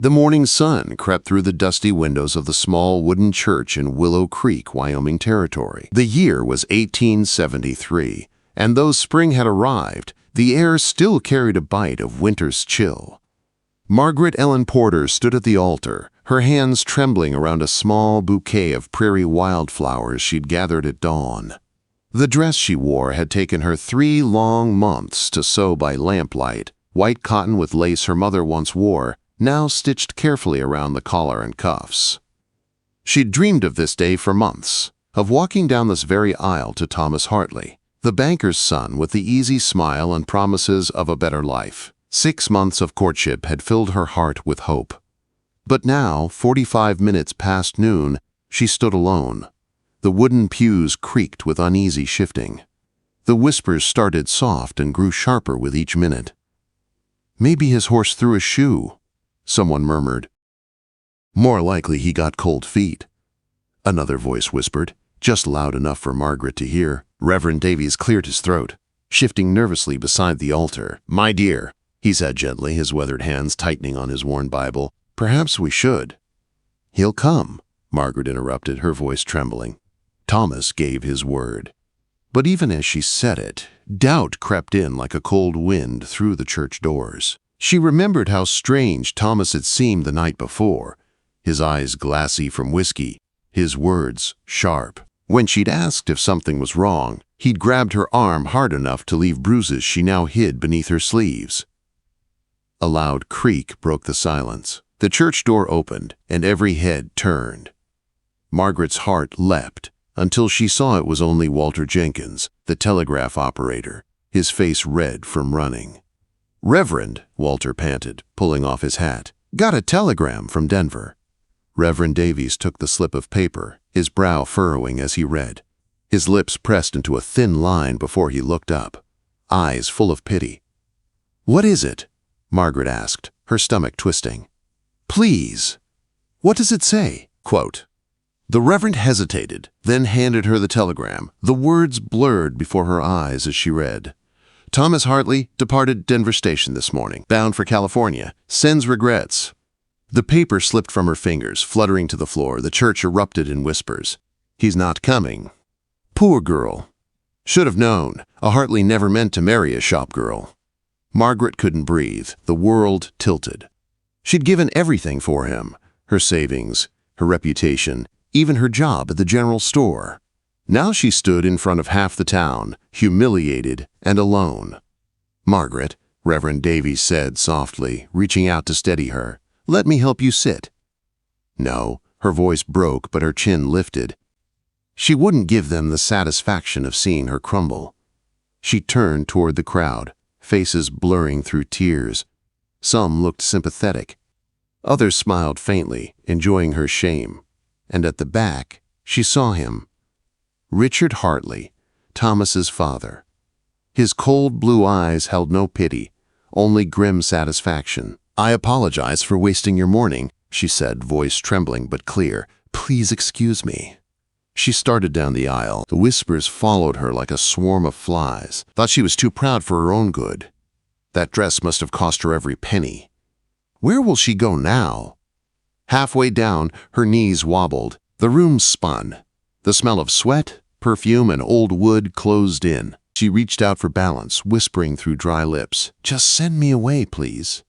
The morning sun crept through the dusty windows of the small wooden church in Willow Creek, Wyoming Territory. The year was 1873, and though spring had arrived, the air still carried a bite of winter's chill. Margaret Ellen Porter stood at the altar, her hands trembling around a small bouquet of prairie wildflowers she'd gathered at dawn. The dress she wore had taken her 3 long months to sew by lamplight, white cotton with lace her mother once wore, now stitched carefully around the collar and cuffs. She'd dreamed of this day for months, of walking down this very aisle to Thomas Hartley, the banker's son with the easy smile and promises of a better life. 6 months of courtship had filled her heart with hope. But now, 45 minutes past noon, she stood alone. The wooden pews creaked with uneasy shifting. The whispers started soft and grew sharper with each minute. "Maybe his horse threw a shoe," someone murmured. "More likely he got cold feet," another voice whispered, just loud enough for Margaret to hear. Reverend Davies cleared his throat, shifting nervously beside the altar. "My dear," he said gently, his weathered hands tightening on his worn Bible, "perhaps we should." "He'll come," Margaret interrupted, her voice trembling. "Thomas gave his word." But even as she said it, doubt crept in like a cold wind through the church doors. She remembered how strange Thomas had seemed the night before, his eyes glassy from whiskey, his words sharp. When she'd asked if something was wrong, he'd grabbed her arm hard enough to leave bruises she now hid beneath her sleeves. A loud creak broke the silence. The church door opened, and every head turned. Margaret's heart leapt until she saw it was only Walter Jenkins, the telegraph operator, his face red from running. "Reverend," Walter panted, pulling off his hat. "Got a telegram from Denver." Reverend Davies took the slip of paper, his brow furrowing as he read. His lips pressed into a thin line before he looked up, eyes full of pity. "What is it?" Margaret asked, her stomach twisting. "Please." "What does it say?" Quote. The Reverend hesitated, then handed her the telegram, the words blurred before her eyes as she read. "Thomas Hartley departed Denver Station this morning, bound for California. Sends regrets." The paper slipped from her fingers, fluttering to the floor. The church erupted in whispers. "He's not coming." Poor girl. Should have known. A Hartley never meant to marry a shop girl. Margaret couldn't breathe. The world tilted. She'd given everything for him, her savings, her reputation, even her job at the general store. Now she stood in front of half the town, humiliated and alone. "Margaret," Reverend Davies said softly, reaching out to steady her, "let me help you sit." No, her voice broke, but her chin lifted. She wouldn't give them the satisfaction of seeing her crumble. She turned toward the crowd, faces blurring through tears. Some looked sympathetic. Others smiled faintly, enjoying her shame. And at the back, she saw him. Richard Hartley, Thomas's father. His cold blue eyes held no pity, only grim satisfaction. "I apologize for wasting your morning," she said, voice trembling but clear. "Please excuse me." She started down the aisle. The whispers followed her like a swarm of flies. Thought she was too proud for her own good. That dress must have cost her every penny. Where will she go now? Halfway down, her knees wobbled. The room spun. The smell of sweat, perfume, and old wood closed in. She reached out for balance, whispering through dry lips, "Just send me away, please."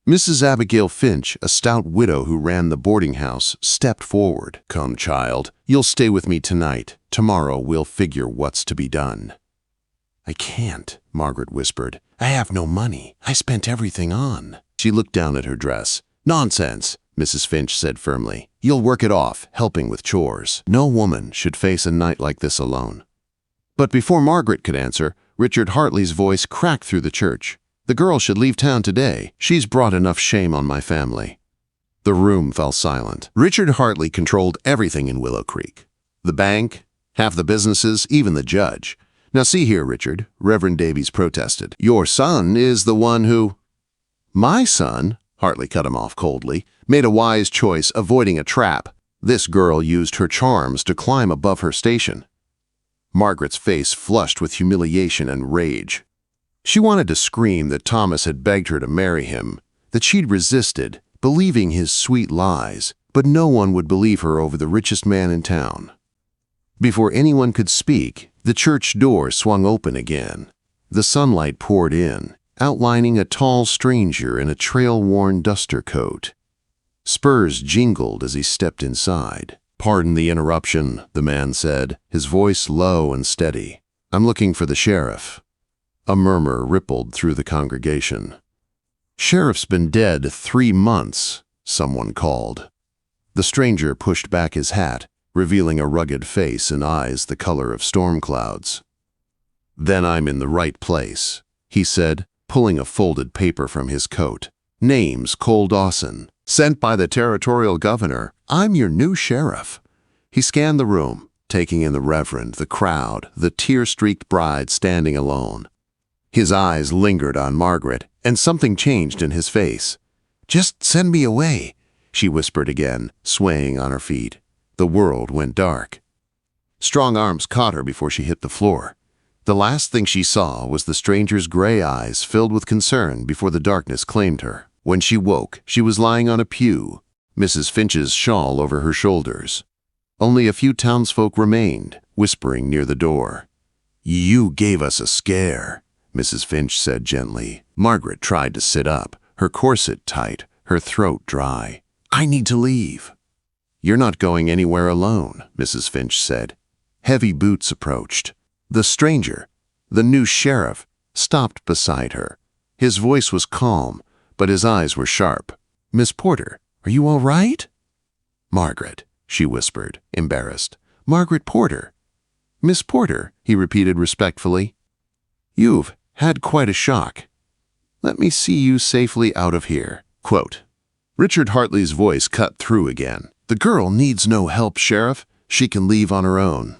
Mrs. Abigail Finch, a stout widow who ran the boarding house, stepped forward. "Come, child, you'll stay with me tonight. Tomorrow we'll figure what's to be done." "I can't," Margaret whispered. "I have no money. I spent everything on." She looked down at her dress. "Nonsense," Mrs. Finch said firmly. "You'll work it off, helping with chores. No woman should face a night like this alone." But before Margaret could answer, Richard Hartley's voice cracked through the church. "The girl should leave town today. She's brought enough shame on my family." The room fell silent. Richard Hartley controlled everything in Willow Creek. The bank, half the businesses, even the judge. "Now see here, Richard," Reverend Davies protested. "Your son is the one who—" "My son," Hartley cut him off coldly, "made a wise choice, avoiding a trap. This girl used her charms to climb above her station." Margaret's face flushed with humiliation and rage. She wanted to scream that Thomas had begged her to marry him, that she'd resisted, believing his sweet lies, but no one would believe her over the richest man in town. Before anyone could speak, the church door swung open again. The sunlight poured in, outlining a tall stranger in a trail-worn duster coat. Spurs jingled as he stepped inside. "Pardon the interruption," the man said, his voice low and steady. "I'm looking for the sheriff." A murmur rippled through the congregation. "Sheriff's been dead 3 months," someone called. The stranger pushed back his hat, revealing a rugged face and eyes the color of storm clouds. "Then I'm in the right place," he said, pulling a folded paper from his coat. "Name's Cole Dawson. Sent by the territorial governor. I'm your new sheriff." He scanned the room, taking in the reverend, the crowd, the tear-streaked bride standing alone. His eyes lingered on Margaret, and something changed in his face. "Just send me away," she whispered again, swaying on her feet. The world went dark. Strong arms caught her before she hit the floor. The last thing she saw was the stranger's gray eyes filled with concern before the darkness claimed her. When she woke, she was lying on a pew, Mrs. Finch's shawl over her shoulders. Only a few townsfolk remained, whispering near the door. "You gave us a scare," Mrs. Finch said gently. Margaret tried to sit up, her corset tight, her throat dry. "I need to leave." "You're not going anywhere alone," Mrs. Finch said. Heavy boots approached. The stranger, the new sheriff, stopped beside her. His voice was calm, but his eyes were sharp. "Miss Porter, are you all right?" "Margaret," she whispered, embarrassed. "Margaret Porter." "Miss Porter," he repeated respectfully. "You've had quite a shock. Let me see you safely out of here." Quote. Richard Hartley's voice cut through again. "The girl needs no help, Sheriff. She can leave on her own."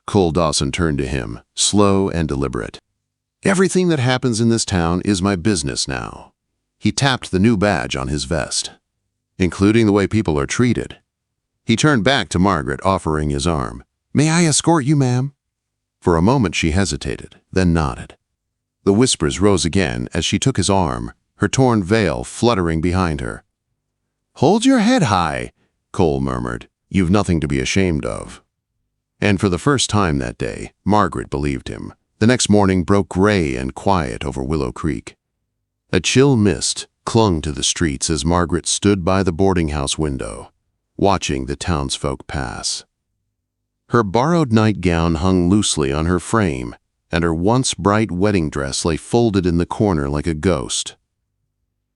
Cole Dawson turned to him, slow and deliberate. "Everything that happens in this town is my business now." He tapped the new badge on his vest. "Including the way people are treated." He turned back to Margaret, offering his arm. "May I escort you, ma'am?" For a moment she hesitated, then nodded. The whispers rose again as she took his arm, her torn veil fluttering behind her. "Hold your head high," Cole murmured. "You've nothing to be ashamed of." And for the first time that day, Margaret believed him. The next morning broke gray and quiet over Willow Creek. A chill mist clung to the streets as Margaret stood by the boarding house window, watching the townsfolk pass. Her borrowed nightgown hung loosely on her frame, and her once bright wedding dress lay folded in the corner like a ghost.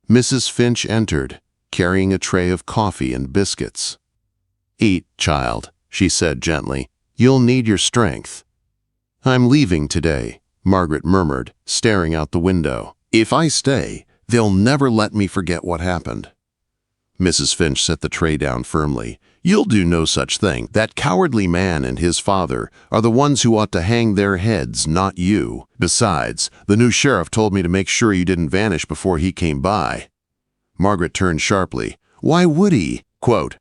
Mrs. Finch entered, carrying a tray of coffee and biscuits. "Eat, child," she said gently. "You'll need your strength." "I'm leaving today," Margaret murmured, staring out the window. "If I stay, they'll never let me forget what happened." Mrs. Finch set the tray down firmly. "You'll do no such thing. That cowardly man and his father are the ones who ought to hang their heads, not you. Besides, the new sheriff told me to make sure you didn't vanish before he came by." Margaret turned sharply. "Why would he?" Quote.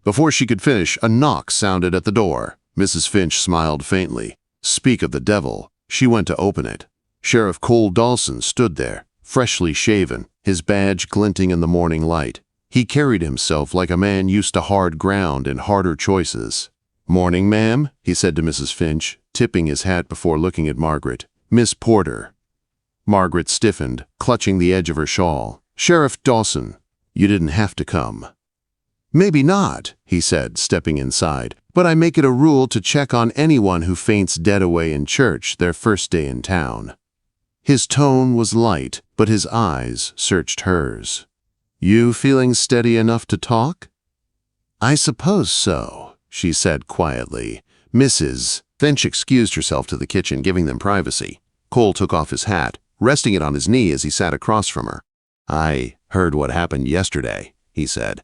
Before she could finish, a knock sounded at the door. Mrs. Finch smiled faintly. Speak of the devil. She went to open it. Sheriff Cole Dawson stood there, freshly shaven, his badge glinting in the morning light. He carried himself like a man used to hard ground and harder choices. "Morning, ma'am," he said to Mrs. Finch, tipping his hat before looking at Margaret. "Miss Porter." Margaret stiffened, clutching the edge of her shawl. "Sheriff Dawson, you didn't have to come." "Maybe not," he said, stepping inside, "but I make it a rule to check on anyone who faints dead away in church their first day in town." His tone was light, but his eyes searched hers. "You feeling steady enough to talk?" "I suppose so," she said quietly. "Mrs." Finch excused herself to the kitchen, giving them privacy. Cole took off his hat, resting it on his knee as he sat across from her. "I heard what happened yesterday," he said.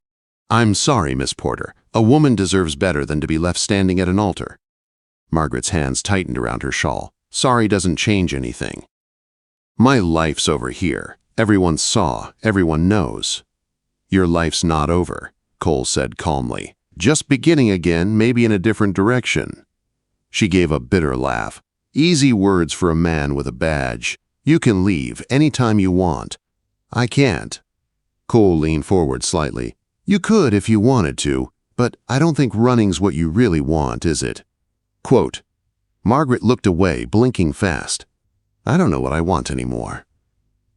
"I'm sorry, Miss Porter. A woman deserves better than to be left standing at an altar." Margaret's hands tightened around her shawl. "Sorry doesn't change anything. My life's over here. Everyone saw, everyone knows." "Your life's not over," Cole said calmly. "Just beginning again, maybe in a different direction." She gave a bitter laugh. "Easy words for a man with a badge. You can leave any time you want. I can't." Cole leaned forward slightly. You could if you wanted to, but I don't think running's what you really want, is it? Quote, Margaret looked away, blinking fast. I don't know what I want anymore.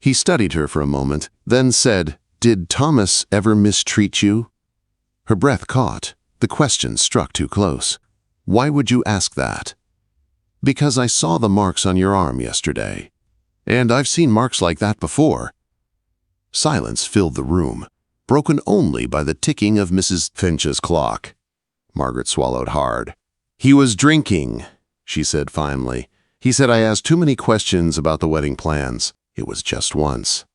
He studied her for a moment, then said, Did Thomas ever mistreat you? Her breath caught. The question struck too close. Why would you ask that? Because I saw the marks on your arm yesterday. And I've seen marks like that before. Silence filled the room, broken only by the ticking of Mrs. Finch's clock. Margaret swallowed hard. He was drinking, she said finally. He said I asked too many questions about the wedding plans. It was just once.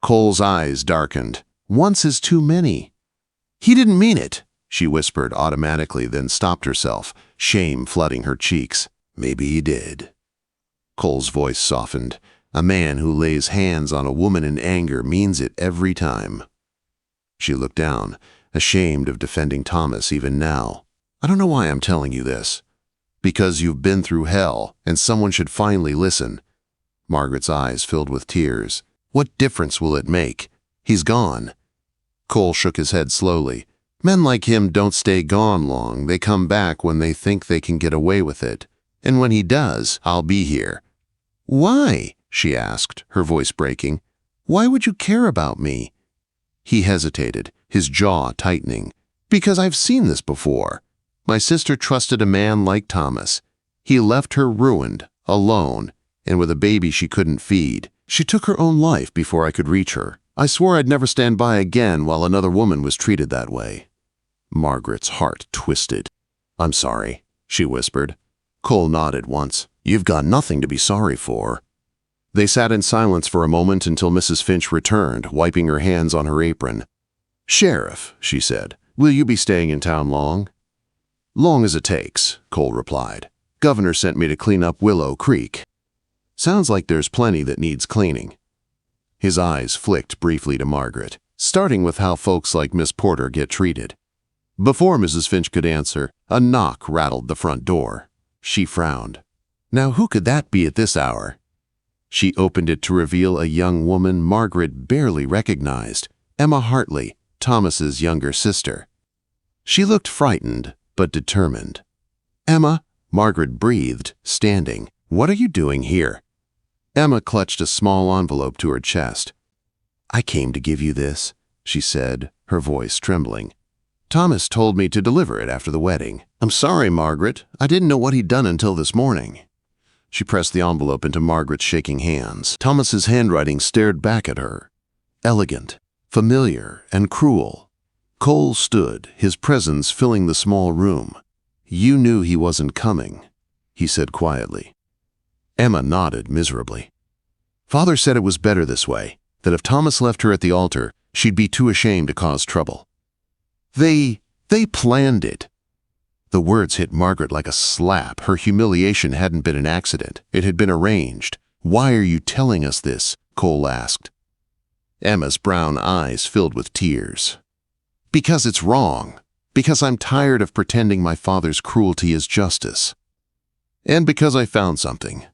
Cole's eyes darkened. Once is too many. He didn't mean it, she whispered automatically, then stopped herself, shame flooding her cheeks. Maybe he did. Cole's voice softened. A man who lays hands on a woman in anger means it every time. She looked down, ashamed of defending Thomas even now. I don't know why I'm telling you this. Because you've been through hell, and someone should finally listen. Margaret's eyes filled with tears. What difference will it make? He's gone. Cole shook his head slowly. Men like him don't stay gone long. They come back when they think they can get away with it. And when he does, I'll be here. Why? She asked, her voice breaking. Why would you care about me? He hesitated, his jaw tightening. Because I've seen this before. My sister trusted a man like Thomas. He left her ruined, alone, and with a baby she couldn't feed. She took her own life before I could reach her. I swore I'd never stand by again while another woman was treated that way. Margaret's heart twisted. I'm sorry, she whispered. Cole nodded once. You've got nothing to be sorry for. They sat in silence for a moment until Mrs. Finch returned, wiping her hands on her apron. Sheriff, she said, will you be staying in town long? Long as it takes, Cole replied. Governor sent me to clean up Willow Creek. Sounds like there's plenty that needs cleaning. His eyes flicked briefly to Margaret, starting with how folks like Miss Porter get treated. Before Mrs. Finch could answer, a knock rattled the front door. She frowned. Now who could that be at this hour? She opened it to reveal a young woman Margaret barely recognized, Emma Hartley, Thomas's younger sister. She looked frightened, but determined. Emma, Margaret breathed, standing. What are you doing here? Emma clutched a small envelope to her chest. I came to give you this, she said, her voice trembling. Thomas told me to deliver it after the wedding. I'm sorry, Margaret. I didn't know what he'd done until this morning. She pressed the envelope into Margaret's shaking hands. Thomas's handwriting stared back at her. Elegant, familiar, and cruel. Cole stood, his presence filling the small room. You knew he wasn't coming, he said quietly. Emma nodded miserably. Father said it was better this way, that if Thomas left her at the altar, she'd be too ashamed to cause trouble. They planned it. The words hit Margaret like a slap. Her humiliation hadn't been an accident. It had been arranged. Why are you telling us this? Cole asked. Emma's brown eyes filled with tears. Because it's wrong. Because I'm tired of pretending my father's cruelty is justice. And because I found something.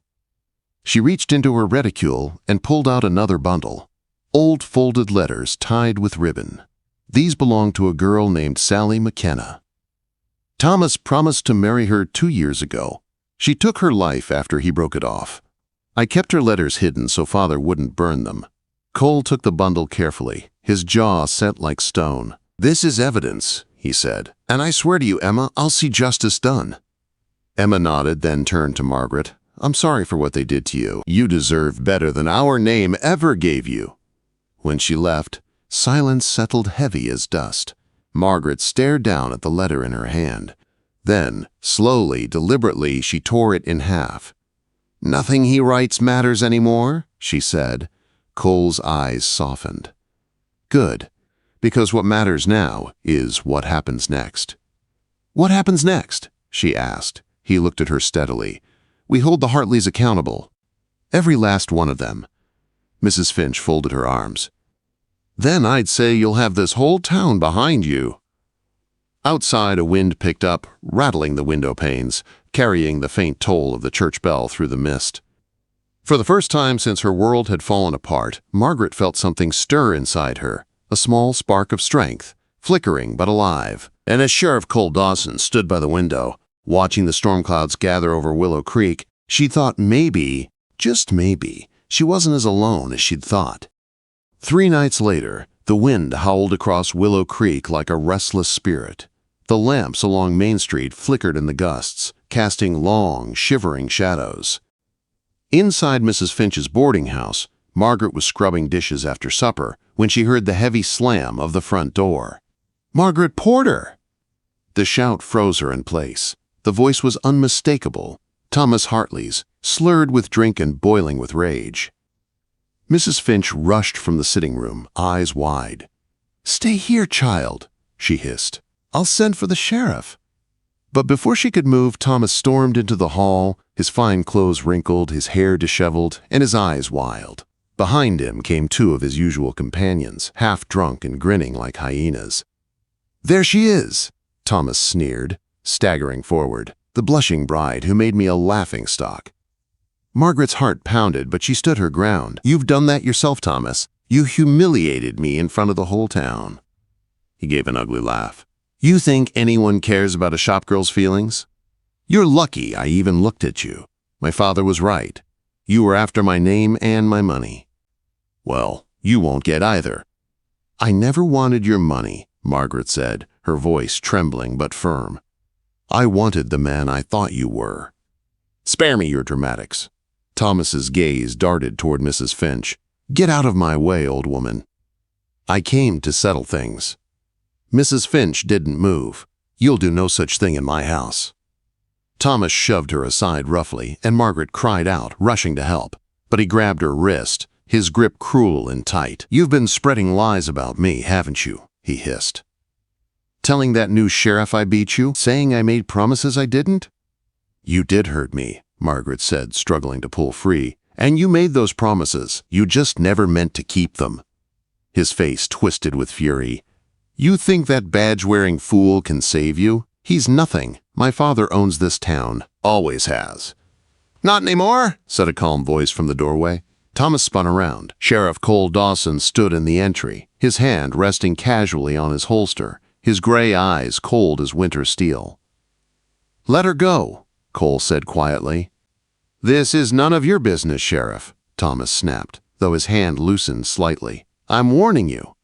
She reached into her reticule and pulled out another bundle. Old folded letters tied with ribbon. These belonged to a girl named Sally McKenna. Thomas promised to marry her 2 years ago. She took her life after he broke it off. I kept her letters hidden so Father wouldn't burn them. Cole took the bundle carefully, his jaw set like stone. This is evidence, he said, and I swear to you, Emma, I'll see justice done. Emma nodded, then turned to Margaret. I'm sorry for what they did to you. You deserve better than our name ever gave you. When she left, silence settled heavy as dust. Margaret stared down at the letter in her hand. Then, slowly, deliberately, she tore it in half. Nothing he writes matters anymore, she said. Cole's eyes softened. Good, because what matters now is what happens next. What happens next? She asked. He looked at her steadily. We hold the Hartleys accountable. Every last one of them. Mrs. Finch folded her arms. Then I'd say you'll have this whole town behind you. Outside, a wind picked up, rattling the window panes, carrying the faint toll of the church bell through the mist. For the first time since her world had fallen apart, Margaret felt something stir inside her, a small spark of strength, flickering but alive. And as Sheriff Cole Dawson stood by the window, watching the storm clouds gather over Willow Creek, she thought maybe, just maybe, she wasn't as alone as she'd thought. 3 nights later, the wind howled across Willow Creek like a restless spirit. The lamps along Main Street flickered in the gusts, casting long, shivering shadows. Inside Mrs. Finch's boarding house, Margaret was scrubbing dishes after supper when she heard the heavy slam of the front door. "Margaret Porter!" The shout froze her in place. The voice was unmistakable, Thomas Hartley's, slurred with drink and boiling with rage. Mrs. Finch rushed from the sitting room, eyes wide. "Stay here, child," she hissed. "I'll send for the sheriff." But before she could move, Thomas stormed into the hall, his fine clothes wrinkled, his hair disheveled, and his eyes wild. Behind him came 2 of his usual companions, half drunk and grinning like hyenas. "There she is," Thomas sneered, staggering forward, "the blushing bride who made me a laughingstock." Margaret's heart pounded, but she stood her ground. "You've done that yourself, Thomas. You humiliated me in front of the whole town." He gave an ugly laugh. "You think anyone cares about a shopgirl's feelings? You're lucky I even looked at you. My father was right. You were after my name and my money. Well, you won't get either." "I never wanted your money," Margaret said, her voice trembling but firm. "I wanted the man I thought you were." "Spare me your dramatics." Thomas's gaze darted toward Mrs. Finch. "Get out of my way, old woman. I came to settle things." Mrs. Finch didn't move. "You'll do no such thing in my house." Thomas shoved her aside roughly, and Margaret cried out, rushing to help. But he grabbed her wrist, his grip cruel and tight. "You've been spreading lies about me, haven't you?" he hissed. "Telling that new sheriff I beat you? Saying I made promises I didn't?" "You did hurt me," Margaret said, struggling to pull free. "And you made those promises. You just never meant to keep them." His face twisted with fury. "You think that badge-wearing fool can save you? He's nothing. My father owns this town. Always has." "Not anymore," said a calm voice from the doorway. Thomas spun around. Sheriff Cole Dawson stood in the entry, his hand resting casually on his holster, his gray eyes cold as winter steel. "Let her go," Cole said quietly. "This is none of your business, Sheriff," Thomas snapped, though his hand loosened slightly. "I'm warning you."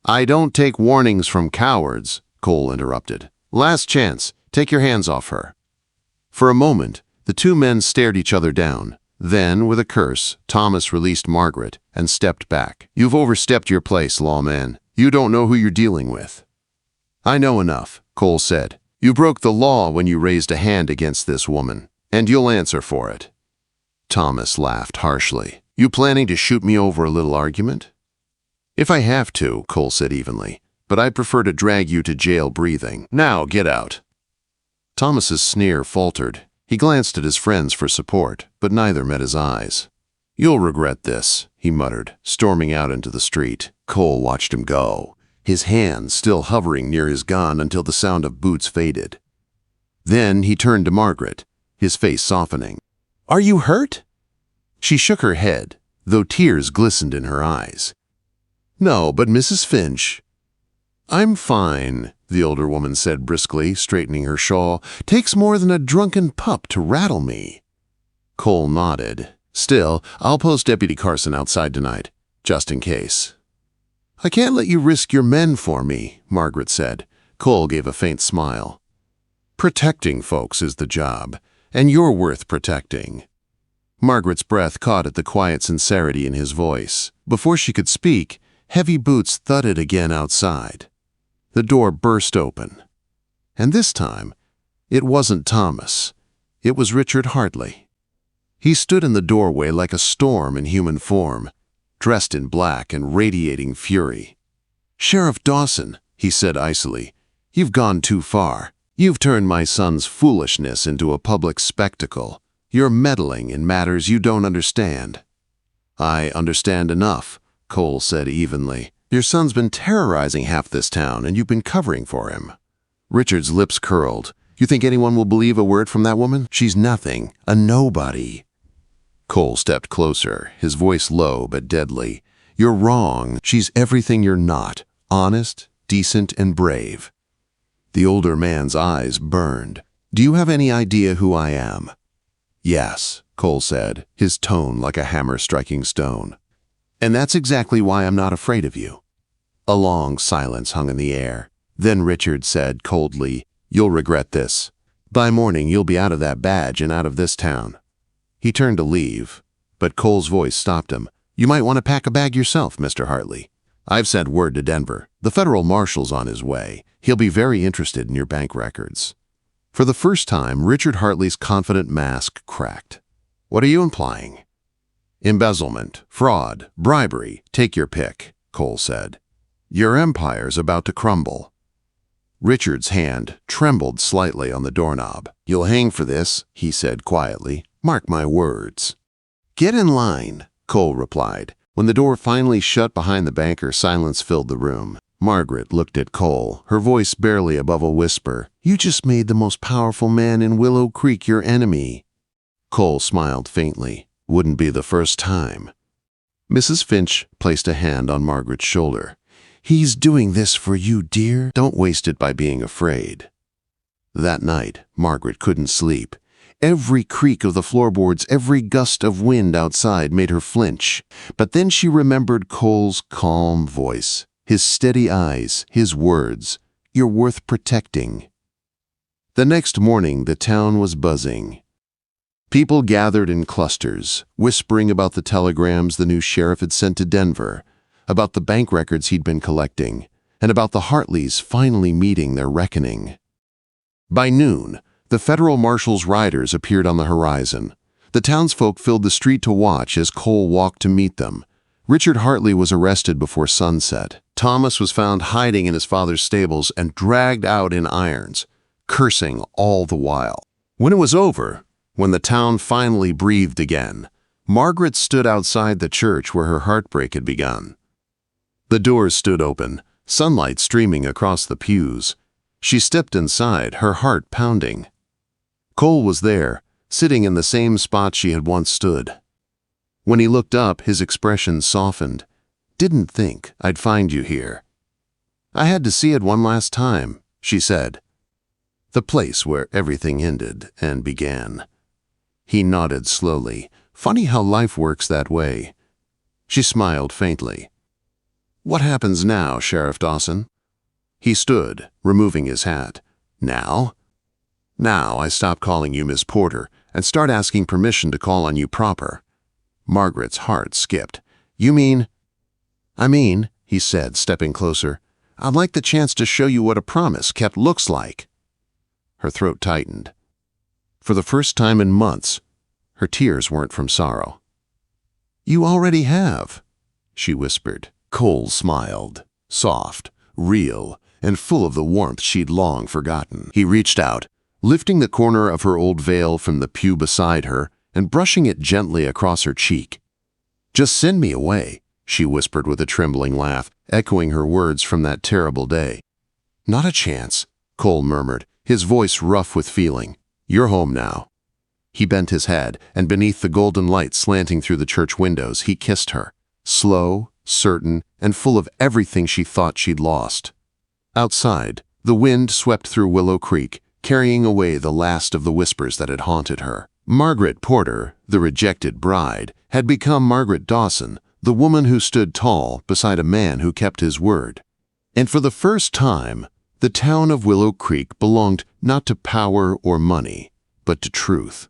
"I don't take warnings from cowards," Cole interrupted. "Last chance, take your hands off her." For a moment, the 2 men stared each other down. Then, with a curse, Thomas released Margaret and stepped back. "You've overstepped your place, lawman. You don't know who you're dealing with." "I know enough," Cole said. "You broke the law when you raised a hand against this woman, and you'll answer for it." Thomas laughed harshly. "You planning to shoot me over a little argument?" "If I have to," Cole said evenly, "but I'd prefer to drag you to jail breathing. Now get out." Thomas's sneer faltered. He glanced at his friends for support, but neither met his eyes. "You'll regret this," he muttered, storming out into the street. Cole watched him go, his hand still hovering near his gun until the sound of boots faded. Then he turned to Margaret, his face softening. "Are you hurt?" She shook her head, though tears glistened in her eyes. "No, but Mrs. Finch—" "I'm fine," the older woman said briskly, straightening her shawl. "Takes more than a drunken pup to rattle me." Cole nodded. "Still, I'll post Deputy Carson outside tonight, just in case." "I can't let you risk your men for me," Margaret said. Cole gave a faint smile. "Protecting folks is the job, and you're worth protecting." Margaret's breath caught at the quiet sincerity in his voice. Before she could speak, heavy boots thudded again outside. The door burst open. And this time, it wasn't Thomas. It was Richard Hartley. He stood in the doorway like a storm in human form, dressed in black and radiating fury. "Sheriff Dawson," he said icily, "you've gone too far. You've turned my son's foolishness into a public spectacle. You're meddling in matters you don't understand." "I understand enough," Cole said evenly. "Your son's been terrorizing half this town, and you've been covering for him." Richard's lips curled. "You think anyone will believe a word from that woman? She's nothing, a nobody." Cole stepped closer, his voice low but deadly. You're wrong. She's everything you're not. Honest, decent, and brave." The older man's eyes burned. "Do you have any idea who I am?" "Yes," Cole said, his tone like a hammer striking stone. "And that's exactly why I'm not afraid of you." A long silence hung in the air. Then Richard said coldly, "You'll regret this. By morning, you'll be out of that badge and out of this town." He turned to leave, but Cole's voice stopped him. "You might want to pack a bag yourself, Mr. Hartley. I've sent word to Denver. The federal marshal's on his way. He'll be very interested in your bank records." For the first time, Richard Hartley's confident mask cracked. "What are you implying?" "Embezzlement, fraud, bribery, take your pick," Cole said. "Your empire's about to crumble." Richard's hand trembled slightly on the doorknob. "You'll hang for this," he said quietly. "Mark my words." "Get in line," Cole replied. When the door finally shut behind the banker, silence filled the room. Margaret looked at Cole, her voice barely above a whisper. "You just made the most powerful man in Willow Creek your enemy." Cole smiled faintly. "Wouldn't be the first time." Mrs. Finch placed a hand on Margaret's shoulder. "He's doing this for you, dear. Don't waste it by being afraid." That night, Margaret couldn't sleep. Every creak of the floorboards, every gust of wind outside made her flinch. But then she remembered Cole's calm voice, his steady eyes, his words, "You're worth protecting." The next morning, the town was buzzing. People gathered in clusters, whispering about the telegrams the new sheriff had sent to Denver, about the bank records he'd been collecting, and about the Hartleys finally meeting their reckoning. By noon, the federal marshal's riders appeared on the horizon. The townsfolk filled the street to watch as Cole walked to meet them. Richard Hartley was arrested before sunset. Thomas was found hiding in his father's stables and dragged out in irons, cursing all the while. When it was over, when the town finally breathed again, Margaret stood outside the church where her heartbreak had begun. The doors stood open, sunlight streaming across the pews. She stepped inside, her heart pounding. Cole was there, sitting in the same spot she had once stood. When he looked up, his expression softened. "Didn't think I'd find you here." "I had to see it one last time," she said. "The place where everything ended and began." He nodded slowly. "Funny how life works that way." She smiled faintly. "What happens now, Sheriff Dawson?" He stood, removing his hat. "Now? Now I stop calling you Miss Porter and start asking permission to call on you proper." Margaret's heart skipped. "You mean—" "I mean," he said, stepping closer, "I'd like the chance to show you what a promise kept looks like." Her throat tightened. For the first time in months, her tears weren't from sorrow. "You already have," she whispered. Cole smiled, soft, real, and full of the warmth she'd long forgotten. He reached out, lifting the corner of her old veil from the pew beside her and brushing it gently across her cheek. "Just send me away," she whispered with a trembling laugh, echoing her words from that terrible day. "Not a chance," Cole murmured, his voice rough with feeling. "You're home now." He bent his head, and beneath the golden light slanting through the church windows, he kissed her, slow, certain, and full of everything she thought she'd lost. Outside, the wind swept through Willow Creek, carrying away the last of the whispers that had haunted her. Margaret Porter, the rejected bride, had become Margaret Dawson, the woman who stood tall beside a man who kept his word. And for the first time, the town of Willow Creek belonged not to power or money, but to truth.